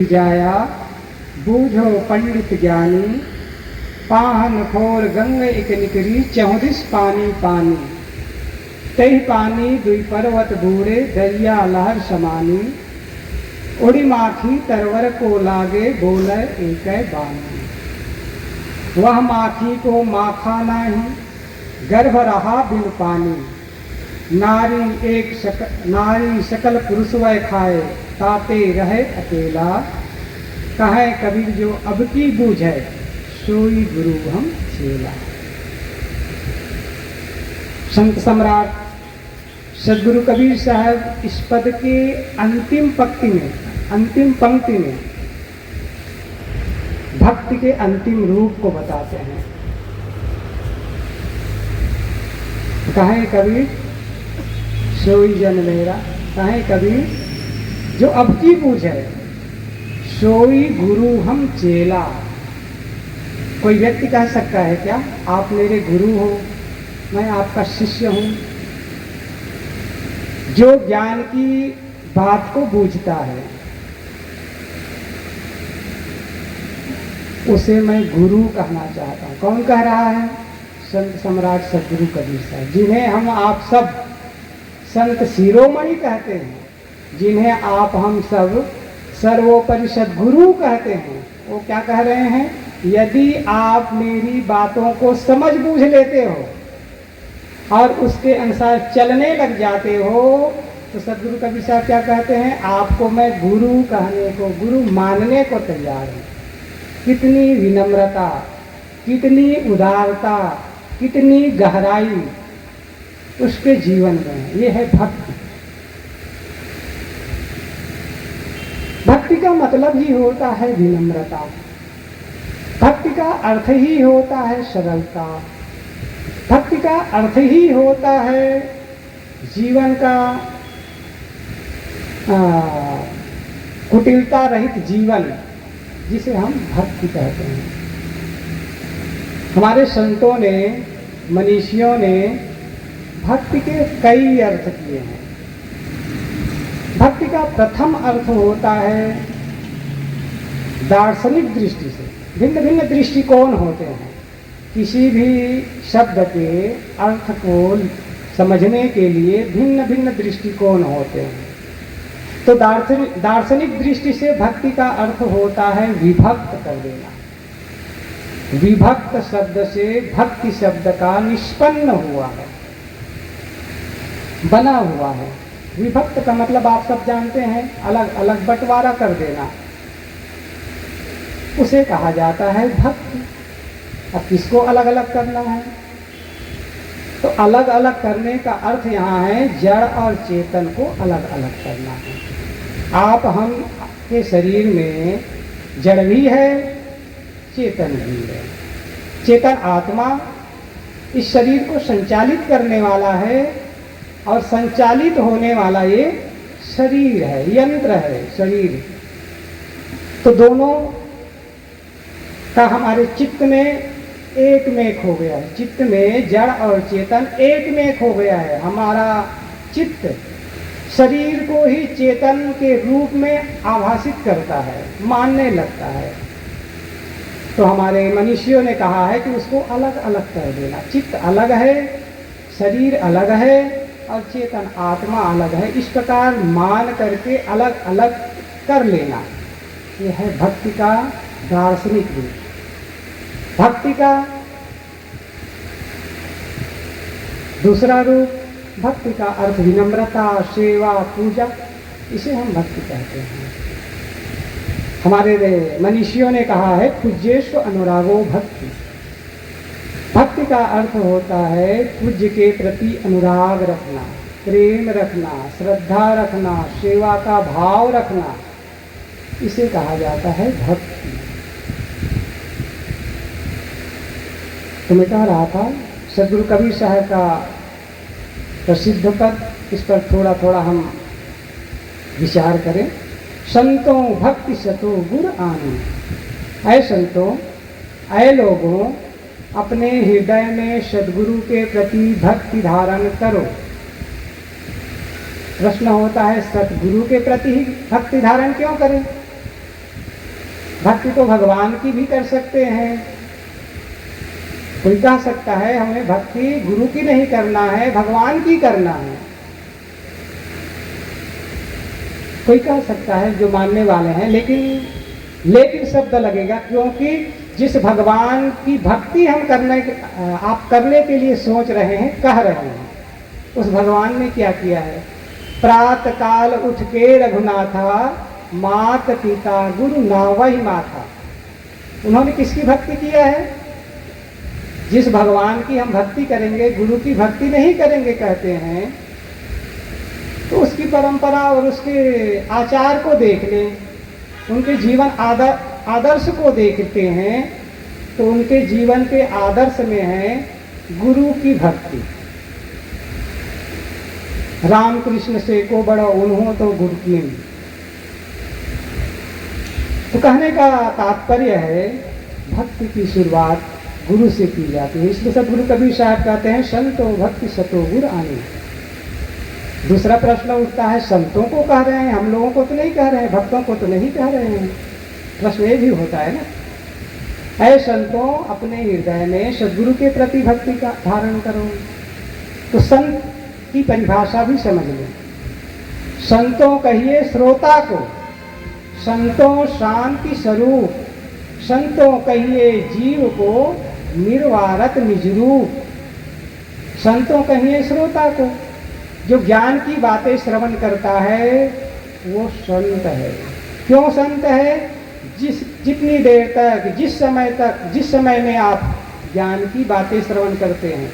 जाया बूझो पंडित ज्ञानी, पाहन खोर गंग एक निकरी 34 पानी पानी। तही पानी दुई पर्वत बूढ़े दरिया लहर समानी। उड़ी माखी तरवर को लागे बोले एक बानी। वह माखी को माखा नाही, गर्भ रहा बिन पानी। नारी सकल पुरुष वह खाए, ताते रहे अकेला। कहे कबीर जो अब की बूझ है, सोई गुरु हम चेला। संत सम्राट सदगुरु कबीर साहब इस पद के अंतिम पंक्ति में भक्ति के अंतिम रूप को बताते हैं। कहे कबीर सोई जन मेरा, कहे कबीर जो अब की बूझ है, सोई गुरु हम चेला। कोई व्यक्ति कह सकता है क्या आप मेरे गुरु हो, मैं आपका शिष्य हूं? जो ज्ञान की बात को बूझता है उसे मैं गुरु कहना चाहता हूं। कौन कह रहा है? संत सम्राट सदगुरु कबीर साहब, जिन्हें हम आप सब संत शिरोमणि कहते हैं, जिन्हें आप हम सब सर्वोपरि सद्गुरु कहते हैं। वो क्या कह रहे हैं? यदि आप मेरी बातों को समझ बूझ लेते हो और उसके अनुसार चलने लग जाते हो, तो सदगुरु कबीर साहब क्या कहते हैं? आपको मैं गुरु कहने को, गुरु मानने को तैयार हूं। कितनी विनम्रता, कितनी उदारता, कितनी गहराई उसके जीवन में। ये है भक्ति। भक्ति का मतलब ही होता है विनम्रता। भक्ति का अर्थ ही होता है सरलता। भक्ति का अर्थ ही होता है जीवन का कुटिलता रहित जीवन, जिसे हम भक्ति कहते हैं। हमारे संतों ने, मनीषियों ने भक्ति के कई अर्थ किए हैं। भक्ति का प्रथम अर्थ होता है दार्शनिक दृष्टि से। भिन्न भिन्न दृष्टिकोण होते हैं। किसी भी शब्द के अर्थ को समझने के लिए भिन्न भिन्न दृष्टिकोण होते हैं। तो दार्शनिक दृष्टि से भक्ति का अर्थ होता है विभक्त कर देना। विभक्त शब्द से भक्ति शब्द का निष्पन्न हुआ है, बना हुआ है। विभक्त का मतलब आप सब जानते हैं, अलग अलग बंटवारा कर देना, उसे कहा जाता है भक्ति। अब किसको अलग अलग करना है? तो अलग अलग करने का अर्थ यहाँ है जड़ और चेतन को अलग अलग करना है। आप हम के शरीर में जड़ भी है, चेतन भी है। चेतन आत्मा इस शरीर को संचालित करने वाला है और संचालित होने वाला ये शरीर है, यंत्र है शरीर। तो दोनों का हमारे चित्त में एक में एक हो गया है। चित्त में जड़ और चेतन एक में एक हो गया है। हमारा चित्त शरीर को ही चेतन के रूप में आभासित करता है, मानने लगता है। तो हमारे मनीषियों ने कहा है कि उसको अलग अलग कर देना। चित्त अलग है, शरीर अलग है और चेतन आत्मा अलग है। इस प्रकार मान करके अलग अलग कर लेना, यह है भक्ति का दार्शनिक रूप। भक्ति का दूसरा रूप, भक्ति का अर्थ विनम्रता, सेवा, पूजा, इसे हम भक्ति कहते हैं। हमारे मनीषियों ने कहा है पूज्येष्व अनुरागो भक्ति। भक्ति का अर्थ होता है पूज्य के प्रति अनुराग रखना, प्रेम रखना, श्रद्धा रखना, सेवा का भाव रखना, इसे कहा जाता है भक्ति। तो मैं कह रहा था सदगुरु कबीर साहब का प्रसिद्ध पद, इस पर थोड़ा थोड़ा हम विचार करें। संतों भक्ति सतो गुर आने। ऐ संतों, ऐ लोगों, अपने हृदय में सदगुरु के प्रति भक्ति धारण करो। प्रश्न होता है सतगुरु के प्रति ही भक्ति धारण क्यों करें? भक्ति तो भगवान की भी कर सकते हैं। कोई कह सकता है हमें भक्ति गुरु की नहीं करना है, भगवान की करना है। कोई कह सकता है जो मानने वाले हैं, लेकिन शब्द लगेगा, क्योंकि जिस भगवान की भक्ति हम आप करने के लिए सोच रहे हैं, कह रहे हैं, उस भगवान ने क्या किया है? प्रातः काल उठ के रघुनाथा, मात पिता गुरु नावहि माथा। उन्होंने किसकी भक्ति किया है? जिस भगवान की हम भक्ति करेंगे, गुरु की भक्ति नहीं करेंगे कहते हैं, तो उसकी परंपरा और उसके आचार को देख लें, उनके जीवन आदर्श को देखते हैं, तो उनके जीवन के आदर्श में है गुरु की भक्ति। रामकृष्ण से को बड़ा उन्हों तो गुरु की। तो कहने का तात्पर्य है भक्ति की शुरुआत गुरु से की जाती है। इसलिए सदगुरु कबीर साहब कहते हैं संतो भक्ति सतो गुरु आने। दूसरा प्रश्न उठता है, संतों को कह रहे हैं, हम लोगों को तो नहीं कह रहे हैं, भक्तों को तो नहीं कह रहे हैं। प्रश्न ये भी होता है ना, ऐ संतों अपने हृदय में सदगुरु के प्रति भक्ति का धारण करो। तो संत की परिभाषा भी समझ लें। संतों कहिए श्रोता को, संतों शांति स्वरूप, संतों कहिए जीव को निर्वारत निज रूप। संतों कहिए श्रोता को, जो ज्ञान की बातें श्रवण करता है वो संत है। क्यों संत है? जितनी देर तक, जिस समय में आप ज्ञान की बातें श्रवण करते हैं,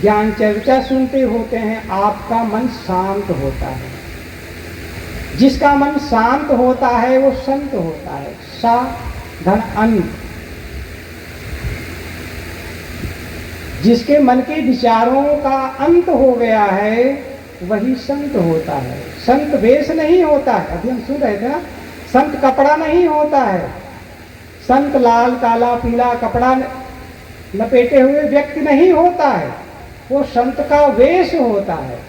ज्ञान चर्चा सुनते होते हैं, आपका मन शांत होता है। जिसका मन शांत होता है वो संत होता है। सा धन अंत। जिसके मन के विचारों का अंत हो गया है वही संत होता है। संत वेश नहीं होता है, अभी हम सुन रहे थे ना, संत कपड़ा नहीं होता है। संत लाल काला पीला कपड़ा लपेटे हुए व्यक्ति नहीं होता है, वो संत का वेश होता है।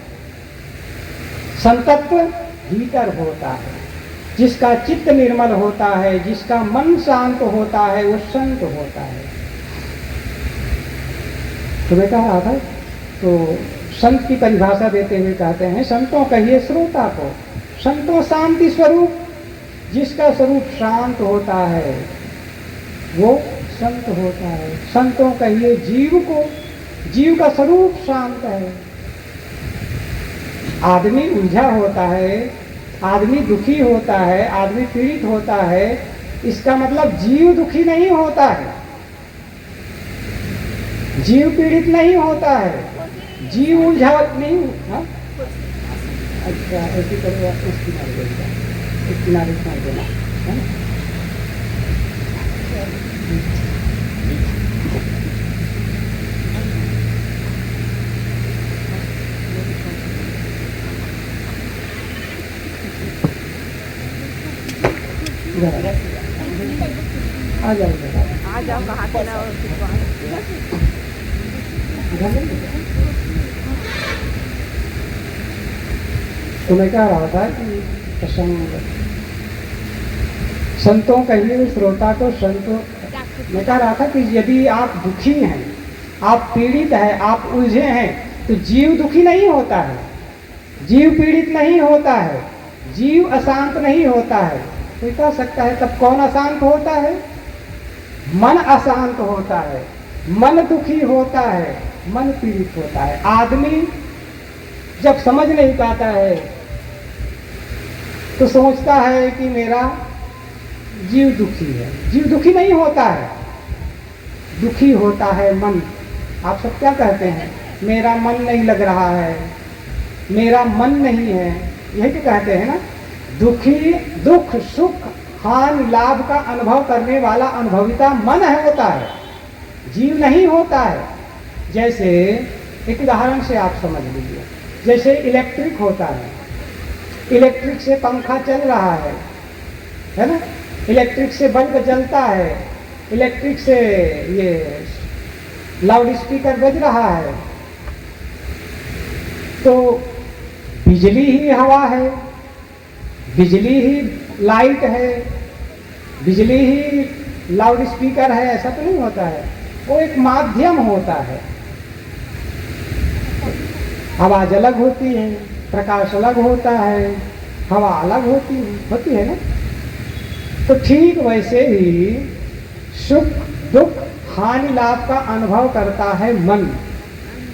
संतत्व भीतर होता है। जिसका चित्त निर्मल होता है, जिसका मन शांत होता है, वो संत होता है। तो मैं कह रहा था, तो संत की परिभाषा देते हुए कहते हैं संतों कहिए श्रोता को, संतों शांति स्वरूप, जिसका स्वरूप शांत होता है वो संत होता है। संतों कहिए जीव को, जीव का स्वरूप शांत है। आदमी उलझा होता है, आदमी दुखी होता है, आदमी पीड़ित होता है, इसका मतलब जीव दुखी नहीं होता है, जीव पीड़ित नहीं होता है, जीव उलझा नहीं। हाँ अच्छा, ऐसी तरह उस किनारे देना, इस किनारे देना है। आ जाओ कहाँ के ना। तो मैं कह रहा था कि प्रसंग संतों कहिए श्रोता को, संतों मैं कह रहा था कि यदि आप दुखी हैं, आप पीड़ित हैं, आप उलझे हैं, तो जीव दुखी नहीं होता है, जीव पीड़ित नहीं होता है, जीव अशांत नहीं होता है। कोई कह सकता है तब कौन अशांत होता है? मन अशांत होता है, मन दुखी होता है, मन पीड़ित होता है। आदमी जब समझ नहीं पाता है तो सोचता है कि मेरा जीव दुखी है। जीव दुखी नहीं होता है, दुखी होता है मन। आप सब क्या कहते हैं? मेरा मन नहीं लग रहा है, मेरा मन नहीं है, यही तो कहते हैं ना। दुखी, दुख, सुख, हानि, लाभ का अनुभव करने वाला अनुभविता मन है, होता है, जीव नहीं होता है। जैसे एक उदाहरण से आप समझ लीजिए, जैसे इलेक्ट्रिक होता है, इलेक्ट्रिक से पंखा चल रहा है ना, इलेक्ट्रिक से बल्ब जलता है, इलेक्ट्रिक से ये लाउड स्पीकर बज रहा है, तो बिजली ही हवा है, बिजली ही लाइट है, बिजली ही लाउड स्पीकर है ऐसा तो नहीं होता है, वो एक माध्यम होता है। आवाज अलग होती है, प्रकाश अलग होता है, हवा अलग होती है ना। तो ठीक वैसे ही सुख दुख हानि लाभ का अनुभव करता है मन।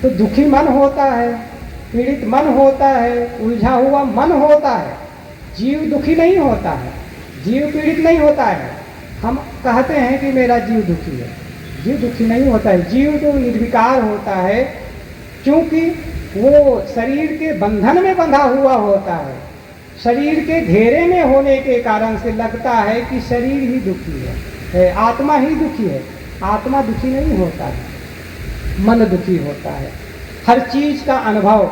तो दुखी मन होता है, पीड़ित मन होता है, उलझा हुआ मन होता है। जीव दुखी नहीं होता है, जीव पीड़ित नहीं होता है। हम कहते हैं कि मेरा जीव दुखी है, जीव दुखी नहीं होता है। जीव तो निर्विकार होता है, क्योंकि वो शरीर के बंधन में बंधा हुआ होता है। शरीर के घेरे में होने के कारण से लगता है कि शरीर ही दुखी है, आत्मा ही दुखी है। आत्मा दुखी नहीं होता है, मन दुखी होता है। हर चीज़ का अनुभव,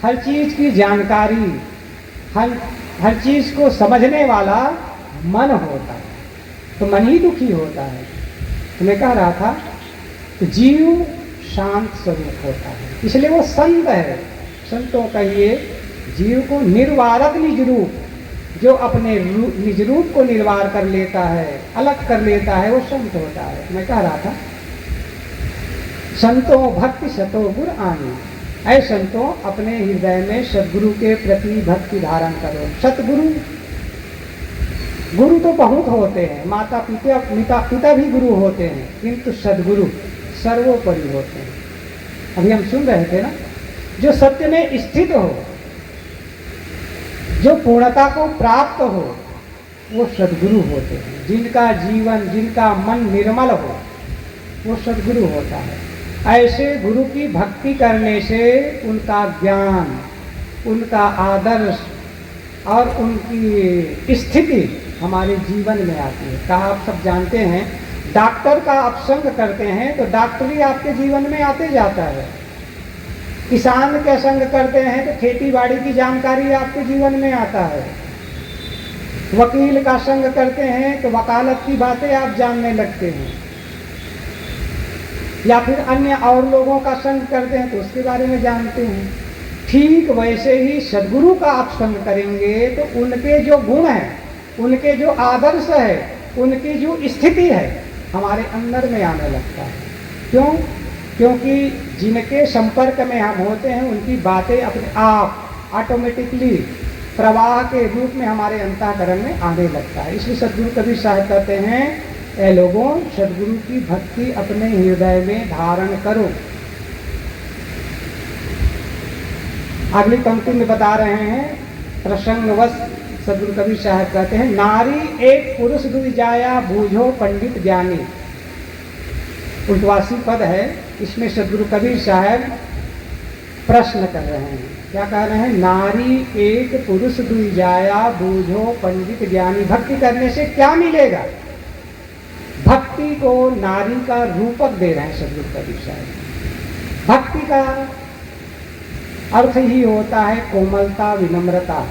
हर चीज़ की जानकारी, हर चीज़ को समझने वाला मन होता है, तो मन ही दुखी होता है। तो मैं कह रहा था कि जीव शांत स्वरूप होता है, इसलिए वो संत है। संतों का ये जीव को निर्वारक निज रूप, जो अपने निज रूप को निर्वार कर लेता है, अलग कर लेता है, वो संत होता है। मैं कह रहा था संतो भक्ति सतो गुर आनी, ऐ संतों अपने हृदय में सदगुरु के प्रति भक्ति धारण करो। सतगुरु, गुरु तो बहुत होते हैं, माता पिता भी गुरु होते हैं, किंतु सदगुरु सर्वोपरि होते हैं। अभी हम सुन रहे थे ना, जो सत्य में स्थित हो, जो पूर्णता को प्राप्त हो, वो सदगुरु होते हैं। जिनका जीवन, जिनका मन निर्मल हो, वो सदगुरु होता है। ऐसे गुरु की भक्ति करने से उनका ज्ञान, उनका आदर्श और उनकी स्थिति हमारे जीवन में आती है। कहा आप सब जानते हैं, डॉक्टर का आप संग करते हैं तो डॉक्टरी आपके जीवन में आते जाता है। किसान के संग करते हैं तो खेती बाड़ी की जानकारी आपके जीवन में आता है। वकील का संग करते हैं तो वकालत की बातें आप जानने लगते हैं, या फिर अन्य और लोगों का संग करते हैं तो उसके बारे में जानते हैं। ठीक वैसे ही सद्गुरु का आप संग करेंगे तो उनके जो गुण हैं, उनके जो आदर्श है, उनकी जो स्थिति है हमारे अंदर में आने लगता है। क्यों? क्योंकि जिनके संपर्क में हम होते हैं उनकी बातें अपने आप ऑटोमेटिकली प्रवाह के रूप में हमारे अंतःकरण में आने लगता है। इसलिए सद्गुरु कबीर साहब कहते हैं, ऐ लोगों सद्गुरु की भक्ति अपने हृदय में धारण करो। अगली पंक्ति में बता रहे हैं, प्रसंगवश सद्गुरु कबीर साहब कहते हैं, नारी एक पुरुष दुई जाया बूझो पंडित ज्ञानी। उल्टवासी पद है, इसमें सद्गुरु कबीर साहब प्रश्न कर रहे हैं। क्या कह रहे हैं? नारी एक पुरुष दुई जाया बूझो पंडित ज्ञानी। भक्ति करने से क्या मिलेगा? भक्ति को नारी का रूपक दे रहे हैं सद्गुरु कबीर साहब। भक्ति का अर्थ ही होता है कोमलता, विनम्रता।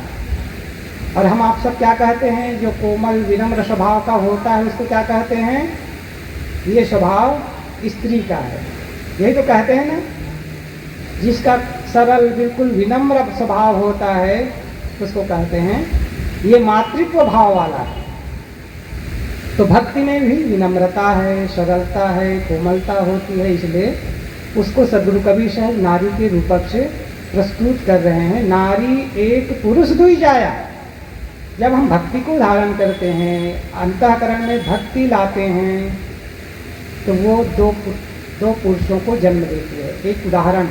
और हम आप सब क्या कहते हैं? जो कोमल विनम्र स्वभाव का होता है उसको क्या कहते हैं? ये स्वभाव स्त्री का है, यही तो कहते हैं ना। जिसका सरल बिल्कुल विनम्र स्वभाव होता है उसको कहते हैं ये मातृत्व भाव वाला है। तो भक्ति में भी विनम्रता है, सरलता है, कोमलता होती है, इसलिए उसको सद्गुरु कबीर साहब नारी के रूपक से प्रस्तुत कर रहे हैं। नारी एक पुरुष दुई जाया। जब हम भक्ति को धारण करते हैं, अंतःकरण में भक्ति लाते हैं, तो वो दो पुरुषों को जन्म देती है। एक उदाहरण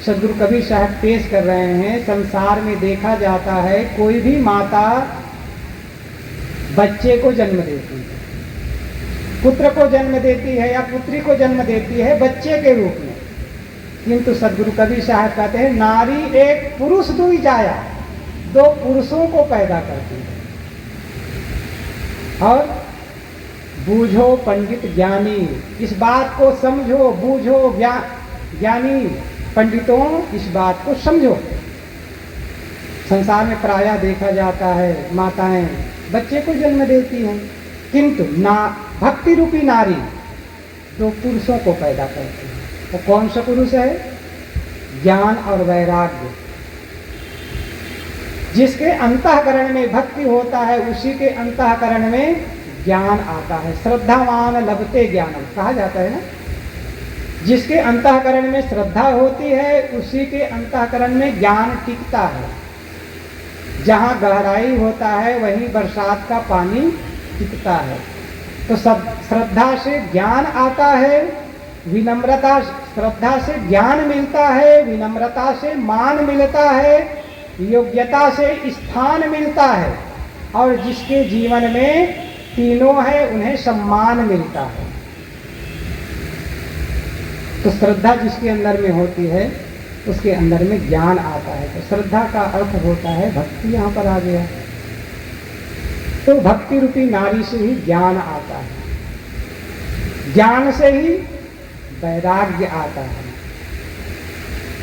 सद्गुरु कबीर साहब पेश कर रहे हैं। संसार में देखा जाता है कोई भी माता बच्चे को जन्म देती है, पुत्र को जन्म देती है या पुत्री को जन्म देती है बच्चे के रूप में, किंतु सद्गुरु कबीर साहब कहते हैं नारी एक पुरुष दुई जाया, दो पुरुषों को पैदा करती है। और बूझो पंडित ज्ञानी, इस बात को समझो, बूझो ज्ञानी पंडितों इस बात को समझो। संसार में प्रायः देखा जाता है माताएं बच्चे को जन्म देती हैं, किंतु भक्ति रूपी नारी दो पुरुषों को पैदा करती है। तो कौन सा पुरुष है? ज्ञान और वैराग्य। जिसके अंतःकरण में भक्ति होता है उसी के अंतःकरण में ज्ञान आता है। श्रद्धावान लभते ज्ञानम कहा जाता है ना, जिसके अंतःकरण में श्रद्धा होती है उसी के अंतःकरण में ज्ञान टिकता है। जहाँ गहराई होता है वहीं बरसात का पानी टिकता है। तो सब श्रद्धा से ज्ञान आता है, विनम्रता, श्रद्धा से ज्ञान मिलता है, विनम्रता से मान मिलता है, योग्यता से स्थान मिलता है, और जिसके जीवन में तीनों है उन्हें सम्मान मिलता है। तो श्रद्धा जिसके अंदर में होती है उसके अंदर में ज्ञान आता है। तो श्रद्धा का अर्थ होता है भक्ति, यहाँ पर आ गया। तो भक्ति रूपी नारी से ही ज्ञान आता है, ज्ञान से ही वैराग्य आता है।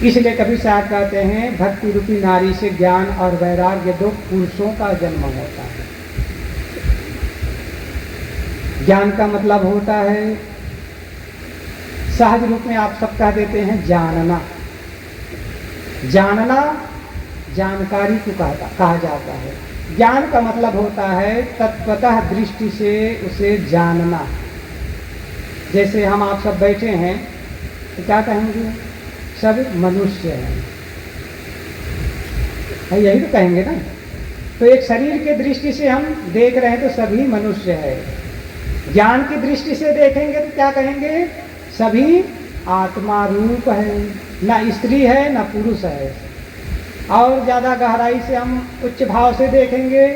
इसलिए कभी साहब कहते हैं भक्ति रूपी नारी से ज्ञान और वैराग्य दो पुरुषों का जन्म होता है। ज्ञान का मतलब होता है, सहज रूप में आप सब कह देते हैं जानना। जानना जानकारी को कहा जाता है। ज्ञान का मतलब होता है तत्वतः दृष्टि से उसे जानना। जैसे हम आप सब बैठे हैं तो क्या कहेंगे, सब मनुष्य हैं, यही तो कहेंगे ना। तो एक शरीर के दृष्टि से हम देख रहे हैं तो सभी मनुष्य है। ज्ञान की दृष्टि से देखेंगे तो क्या कहेंगे, सभी आत्मा रूप है, न स्त्री है न पुरुष है। और ज़्यादा गहराई से हम उच्च भाव से देखेंगे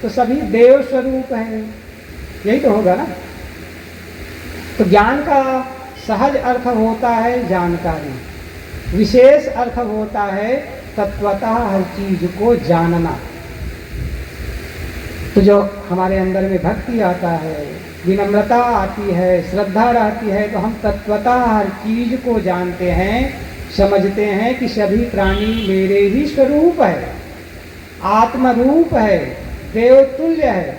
तो सभी देव स्वरूप है। यही तो होगा ना। तो ज्ञान का सहज अर्थ होता है जानकारी, विशेष अर्थ होता है तत्वतः हर चीज को जानना। तो जो हमारे अंदर में भक्ति आता है, विनम्रता आती है, श्रद्धा रहती है, तो हम तत्वतः हर चीज को जानते हैं, समझते हैं कि सभी प्राणी मेरे ही स्वरूप है, आत्मरूप है, देवतुल्य है।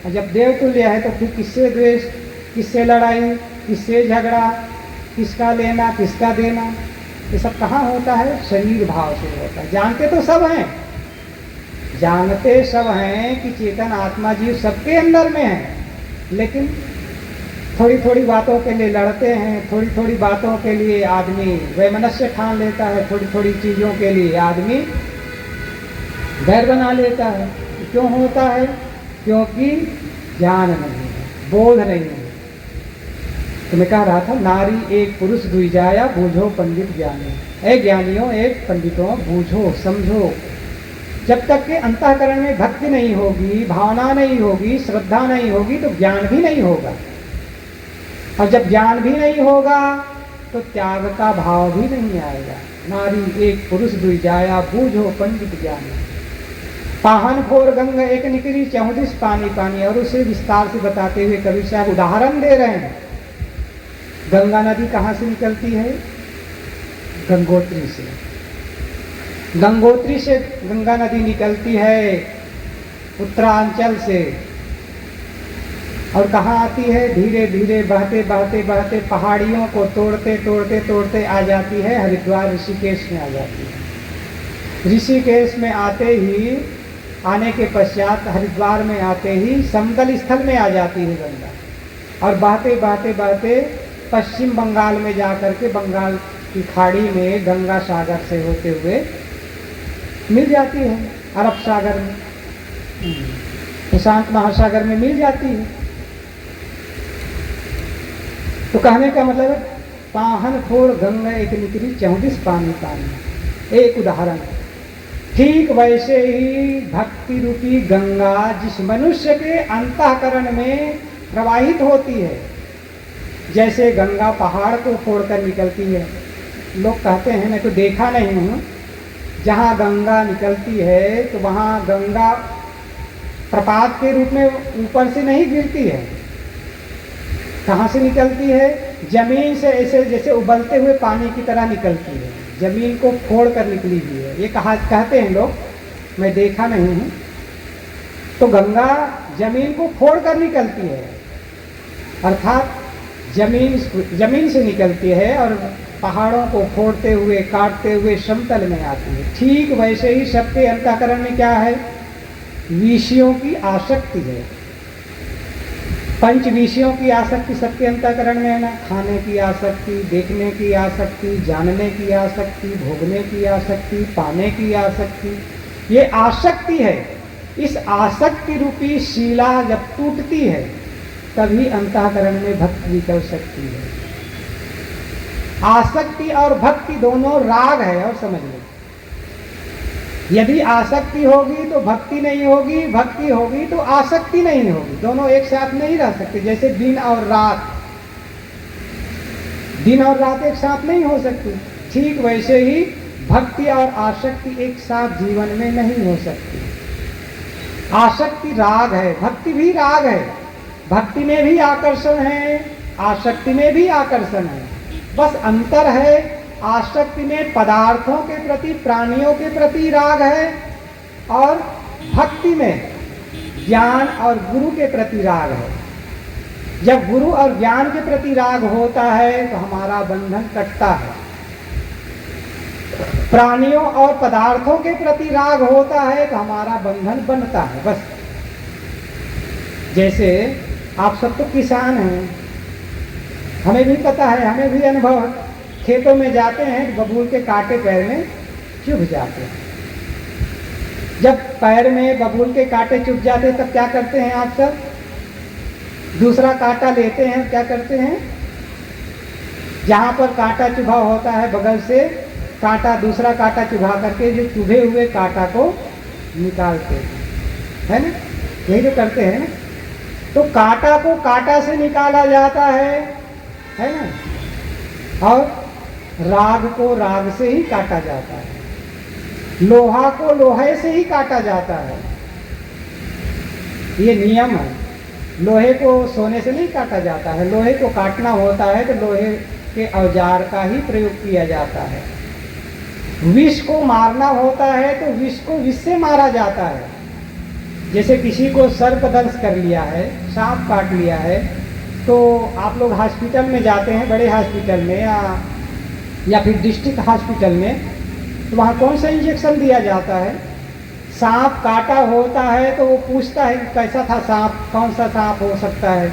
और जब देवतुल्य है तो फिर किससे द्वेष, किससे लड़ाई, किससे झगड़ा, किसका लेना किसका देना, ये सब कहाँ होता है, शरीर भाव से होता है। जानते तो सब हैं, जानते सब हैं कि चेतन आत्मा जीव सबके अंदर में है, लेकिन थोड़ी थोड़ी बातों के लिए लड़ते हैं, थोड़ी थोड़ी बातों के लिए आदमी वैमनस्य ठान लेता है, थोड़ी थोड़ी चीज़ों के लिए आदमी बैर बना लेता है। क्यों होता है, क्योंकि ज्ञान नहीं है, बोध नहीं है। तो मैं कह रहा था नारी एक पुरुष दुई जाया, बूझो पंडित ज्ञानी। ए ज्ञानियों, एक पंडितों, बूझो समझो। जब तक के अंतःकरण में भक्ति नहीं होगी, भावना नहीं होगी, श्रद्धा नहीं होगी, तो ज्ञान भी नहीं होगा। और जब ज्ञान भी नहीं होगा तो त्याग का भाव भी नहीं आएगा। नारी एक पुरुष दुई जाया, बूझो पंडित ज्ञानी। पाहन फोर गंग एक निकली, 34 पानी पानी। और उसे विस्तार से बताते हुए कबीर साहब उदाहरण दे रहे हैं। गंगा नदी कहाँ से निकलती है, गंगोत्री से। गंगोत्री से गंगा नदी निकलती है उत्तरांचल से, और कहाँ आती है, धीरे धीरे बहते बहते बहते पहाड़ियों को तोड़ते तोड़ते तोड़ते आ जाती है हरिद्वार ऋषिकेश में आ जाती है। ऋषिकेश में आते ही, आने के पश्चात हरिद्वार में आते ही समतल स्थल में आ जाती है गंगा, और बहते बहते बहते पश्चिम बंगाल में जाकर के बंगाल की खाड़ी में गंगा सागर से होते हुए मिल जाती है अरब सागर में, प्रशांत महासागर में मिल जाती है। तो कहने का मतलब पाहन फोड़ गंगा एक निकली, 34 पानी पानी। एक उदाहरण, ठीक वैसे ही भक्ति रूपी गंगा जिस मनुष्य के अंतःकरण में प्रवाहित होती है, जैसे गंगा पहाड़ को फोड़कर निकलती है। लोग कहते हैं, मैं तो देखा नहीं हूँ, जहाँ गंगा निकलती है तो वहाँ गंगा प्रपात के रूप में ऊपर से नहीं गिरती है। कहाँ से निकलती है, जमीन से, ऐसे जैसे उबलते हुए पानी की तरह निकलती है, जमीन को फोड़ कर निकली हुई है। ये कहते हैं लोग, मैं देखा नहीं हूँ। तो गंगा जमीन को फोड़ कर निकलती है, अर्थात जमीन से निकलती है और पहाड़ों को फोड़ते हुए काटते हुए समतल में आती है। ठीक वैसे ही सबके अंतःकरण में क्या है, विषयों की आसक्ति है। पंच विषयों की आसक्ति सबके अंतःकरण में है ना, खाने की आसक्ति, देखने की आसक्ति, जानने की आसक्ति, भोगने की आसक्ति, पाने की आसक्ति, ये आसक्ति है। इस आसक्ति रूपी शिला जब टूटती है तभी अंतःकरण में भक्ति निकल सकती है। आसक्ति और भक्ति दोनों राग है, और समझ लो, यदि आसक्ति होगी तो भक्ति नहीं होगी, भक्ति होगी तो आसक्ति नहीं होगी, दोनों एक साथ नहीं रह सकते। जैसे दिन और रात, दिन और रात एक साथ नहीं हो सकती, ठीक वैसे ही भक्ति और आसक्ति एक साथ जीवन में नहीं हो सकती। आसक्ति राग है, भक्ति भी राग है, भक्ति में भी आकर्षण है, आसक्ति में भी आकर्षण है। बस अंतर है, आसक्ति में पदार्थों के प्रति, प्राणियों के प्रति राग है, और भक्ति में ज्ञान और गुरु के प्रति राग है। जब गुरु और ज्ञान के प्रति राग होता है तो हमारा बंधन कटता है। प्राणियों और पदार्थों के प्रति राग होता है तो हमारा बंधन बनता है। बस जैसे आप सब तो किसान हैं, हमें भी पता है, हमें भी अनुभव है, खेतों में जाते हैं तो बबूल के कांटे पैर में चुभ जाते हैं। जब पैर में बबूल के कांटे चुभ जाते हैं तब क्या करते हैं आप सब? दूसरा कांटा लेते हैं, क्या करते हैं? जहाँ पर कांटा चुभा होता है बगल से कांटा, दूसरा कांटा चुभा करके जो चुभे हुए कांटा को निकालते हैं, है ना? यही तो करते हैं ना। तो कांटा को कांटा से निकाला जाता है ना, और राग को राग से ही काटा जाता है, लोहा को लोहे से ही काटा जाता है। ये नियम है। लोहे को सोने से नहीं काटा जाता है, लोहे को काटना होता है तो लोहे के औजार का ही प्रयोग किया जाता है। विष को मारना होता है तो विष को विष से मारा जाता है। जैसे किसी को सर्पदंश कर लिया है, सांप काट लिया है, तो आप लोग हॉस्पिटल में जाते हैं, बड़े हॉस्पिटल में या फिर डिस्ट्रिक्ट हॉस्पिटल में, तो वहाँ कौन सा इंजेक्शन दिया जाता है? सांप काटा होता है तो वो पूछता है कि कैसा था सांप, कौन सा सांप हो सकता है।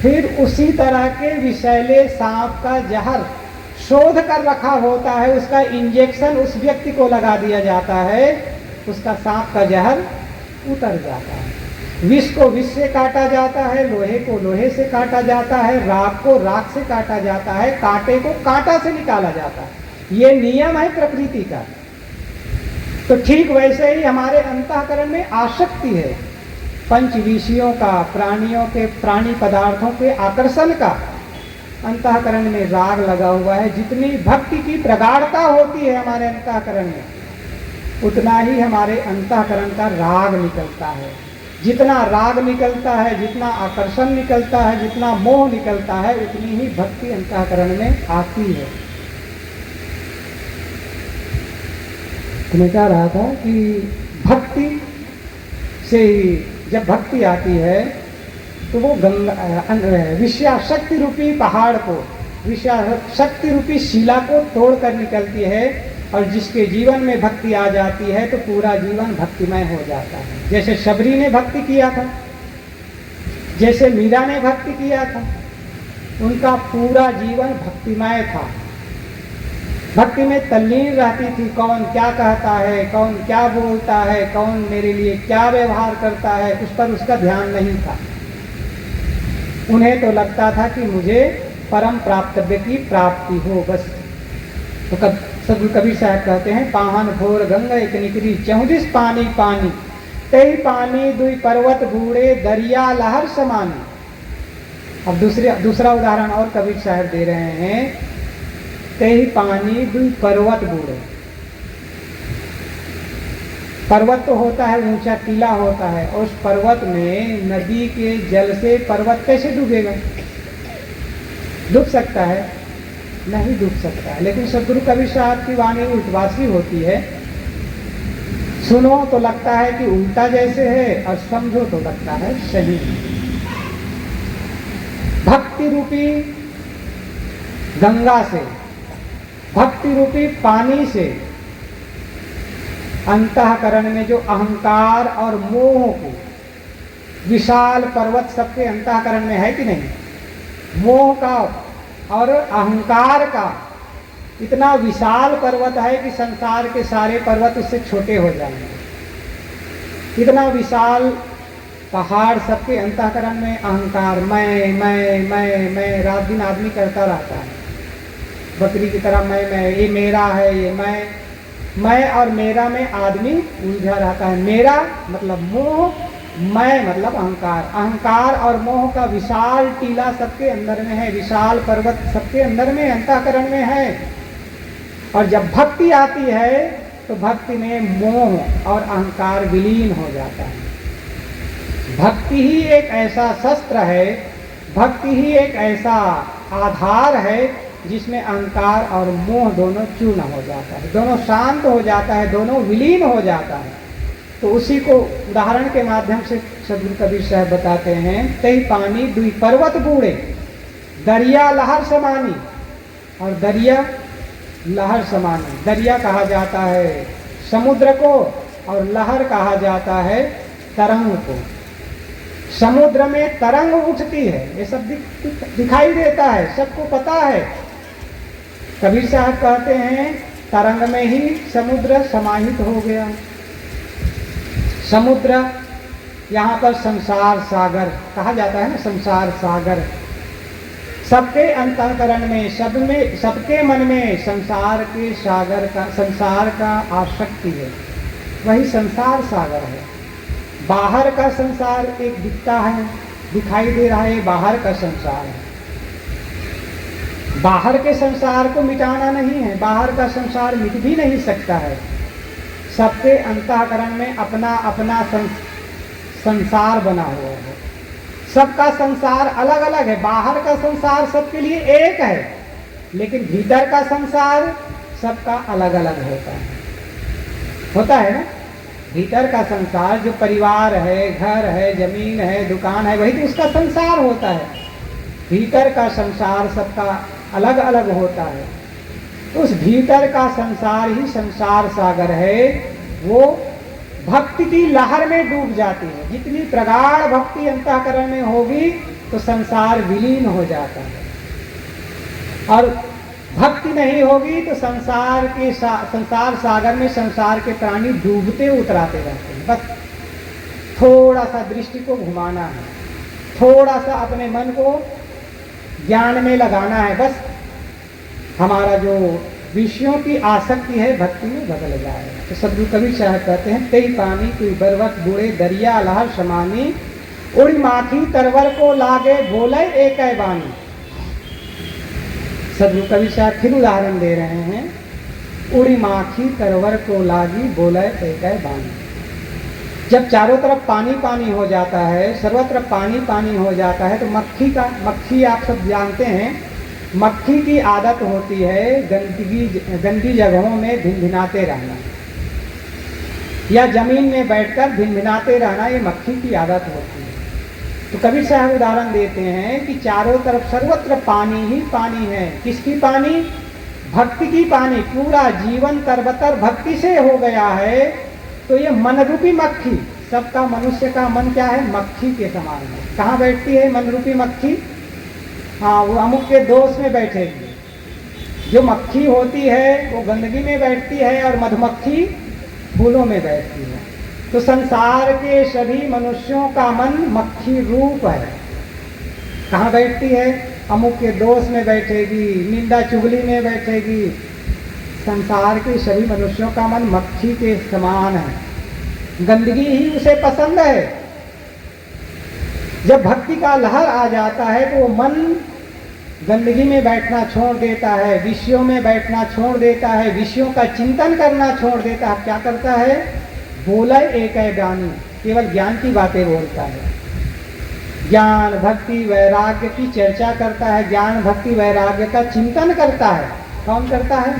फिर उसी तरह के विषैले सांप का जहर शोध कर रखा होता है, उसका इंजेक्शन उस व्यक्ति को लगा दिया जाता है, उसका सांप का जहर उतर जाता है। विष को विष से काटा जाता है, लोहे को लोहे से काटा जाता है, राग को राग से काटा जाता है, कांटे को कांटा से निकाला जाता है। ये नियम है प्रकृति का। तो ठीक वैसे ही हमारे अंतःकरण में आसक्ति है, पंच विषयों का, प्राणियों के, प्राणी पदार्थों के आकर्षण का अंतःकरण में राग लगा हुआ है। जितनी भक्ति की प्रगाढ़ता होती है हमारे अंतःकरण में, उतना ही हमारे अंतःकरण का राग निकलता है। जितना राग निकलता है, जितना आकर्षण निकलता है, जितना मोह निकलता है, उतनी ही भक्ति अंतःकरण में आती है। तो मैं कह रहा था कि भक्ति से ही जब भक्ति आती है तो वो विषयाशक्ति रूपी पहाड़ को, विषयाशक्ति रूपी शिला को तोड़कर निकलती है, और जिसके जीवन में भक्ति आ जाती है तो पूरा जीवन भक्तिमय हो जाता है। जैसे शबरी ने भक्ति किया था, जैसे मीरा ने भक्ति किया था, उनका पूरा जीवन भक्तिमय था। भक्ति में तल्लीन रहती थी, कौन क्या कहता है, कौन क्या बोलता है, कौन मेरे लिए क्या व्यवहार करता है, उस पर उसका ध्यान नहीं था। उन्हें तो लगता था कि मुझे परम प्राप्तव्य की प्राप्ति हो, बस। तो सदगुरु कबीर साहब कहते हैं, पाहन भोर गंगा एक निकरी 34 पानी पानी, तई पानी दुई पर्वत बूढ़े दरिया लहर समानी। अब दूसरा उदाहरण और कबीर साहब दे रहे हैं, तई पानी दुई पर्वत बूढ़े। पर्वत तो होता है ऊंचा टीला होता है, और उस पर्वत में नदी के जल से पर्वत कैसे डूबेगा? डूब सकता है? नहीं डूब सकता है। लेकिन सदगुरु कबीर साहब की वाणी उल्टवासी होती है, सुनो तो लगता है कि उल्टा जैसे है, और समझो तो लगता है सही। भक्ति रूपी गंगा से, भक्ति रूपी पानी से अंतःकरण में जो अहंकार और मोह को विशाल पर्वत सबके अंतःकरण में है कि नहीं? मोह का और अहंकार का इतना विशाल पर्वत है कि संसार के सारे पर्वत उससे छोटे हो जाएंगे। इतना विशाल पहाड़ सबके अंतःकरण में अहंकार, मैं रात दिन आदमी करता रहता है बकरी की तरह। मैं ये मेरा है, ये मैं और मेरा में आदमी उलझा रहता है। मेरा मतलब मोह, मैं मतलब अहंकार। अहंकार और मोह का विशाल टीला सबके अंदर में है, विशाल पर्वत सबके अंदर में अंतःकरण में है। और जब भक्ति आती है तो भक्ति में मोह और अहंकार विलीन हो जाता है। भक्ति ही एक ऐसा शस्त्र है, भक्ति ही एक ऐसा आधार है जिसमें अहंकार और मोह दोनों चूर्ण हो जाता है, दोनों शांत हो जाता है, दोनों विलीन हो जाता है। तो उसी को उदाहरण के माध्यम से सदगुरु कबीर साहब बताते हैं, तई पानी दुई पर्वत बूढ़े, दरिया लहर समानी। और दरिया लहर समानी, दरिया कहा जाता है समुद्र को और लहर कहा जाता है तरंग को। समुद्र में तरंग उठती है, ये सब दिखाई देता है, सबको पता है। कबीर साहब कहते हैं तरंग में ही समुद्र समाहित हो गया। समुद्र यहाँ पर संसार सागर कहा जाता है ना, संसार सागर। सबके अंतःकरण में, सब में, सबके मन में संसार के सागर का, संसार का आसक्ति है, वही संसार सागर है। बाहर का संसार एक दिखता है, दिखाई दे रहा है, बाहर का संसार है। बाहर के संसार को मिटाना नहीं है, बाहर का संसार मिट भी नहीं सकता है। सबके अंतःकरण में अपना अपना संसार बना हुआ है। सबका संसार अलग अलग है। बाहर का संसार सबके लिए एक है, लेकिन भीतर का संसार सबका अलग अलग होता है ना। भीतर का संसार जो परिवार है, घर है, जमीन है, दुकान है, वही तो उसका संसार होता है। भीतर का संसार सबका अलग अलग होता है। तो उस भीतर का संसार ही संसार सागर है। वो भक्ति की लहर में डूब जाती है। जितनी प्रगाढ़ भक्ति अंतःकरण में होगी तो संसार विलीन हो जाता है, और भक्ति नहीं होगी तो संसार सागर में संसार के प्राणी डूबते उतराते रहते हैं। बस थोड़ा सा दृष्टि को घुमाना है, थोड़ा सा अपने मन को ज्ञान में लगाना है, बस हमारा जो विषयों की आसक्ति है भक्ति में बदल जाएगा। तो सदगुरु कबीर साहब कहते हैं, तेई पानी कोई बरवत बूढ़े, दरिया लहर समानी, उड़ी माखी तरवर को लागे, बोले एक बानी। सदगुरु कबीर साहब फिर उदाहरण दे रहे हैं, उड़ी माखी तरवर को लागी, बोले एक बानी। जब चारों तरफ पानी पानी हो जाता है, सर्वत्र पानी पानी हो जाता है, तो मक्खी आप सब जानते हैं, मक्खी की आदत होती है गंदी जगहों में भिनभिनाते रहना, या जमीन में बैठकर भिनभिनाते रहना, ये मक्खी की आदत होती है। तो कबीर साहब उदाहरण देते हैं कि चारों तरफ सर्वत्र पानी ही पानी है। किसकी पानी? भक्ति की पानी। पूरा जीवन तरबतर भक्ति से हो गया है। तो ये मन रूपी मक्खी, सबका मनुष्य का मन क्या है? मक्खी के समान है। कहाँ बैठती है मन रूपी मक्खी? हाँ, वो अमुक के दोष में बैठेगी। जो मक्खी होती है वो गंदगी में बैठती है और मधुमक्खी फूलों में बैठती है। तो संसार के सभी मनुष्यों का मन मक्खी रूप है। कहाँ बैठती है? अमुक के दोष में बैठेगी, निंदा चुगली में बैठेगी। संसार के सभी मनुष्यों का मन मक्खी के समान है, गंदगी ही उसे पसंद है। जब भक्ति का लहर आ जाता है तो वो मन गंदगी में बैठना छोड़ देता है, विषयों में बैठना छोड़ देता है, विषयों का चिंतन करना छोड़ देता है। क्या करता है? बोले एक ज्ञानी, केवल ज्ञान की बातें बोलता है। ज्ञान भक्ति वैराग्य की चर्चा करता है, ज्ञान भक्ति वैराग्य का चिंतन करता है। कौन करता है?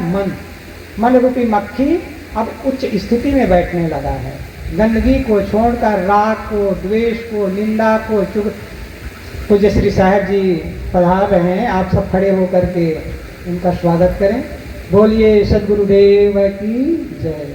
मन रूपी मक्खी अब उच्च स्थिति में बैठने लगा है। गंदगी को छोड़कर राग को, द्वेष को, निंदा को, पूज्य श्री साहब जी पधार रहे हैं। आप सब खड़े होकर के उनका स्वागत करें। बोलिए सद्गुरुदेव की जय।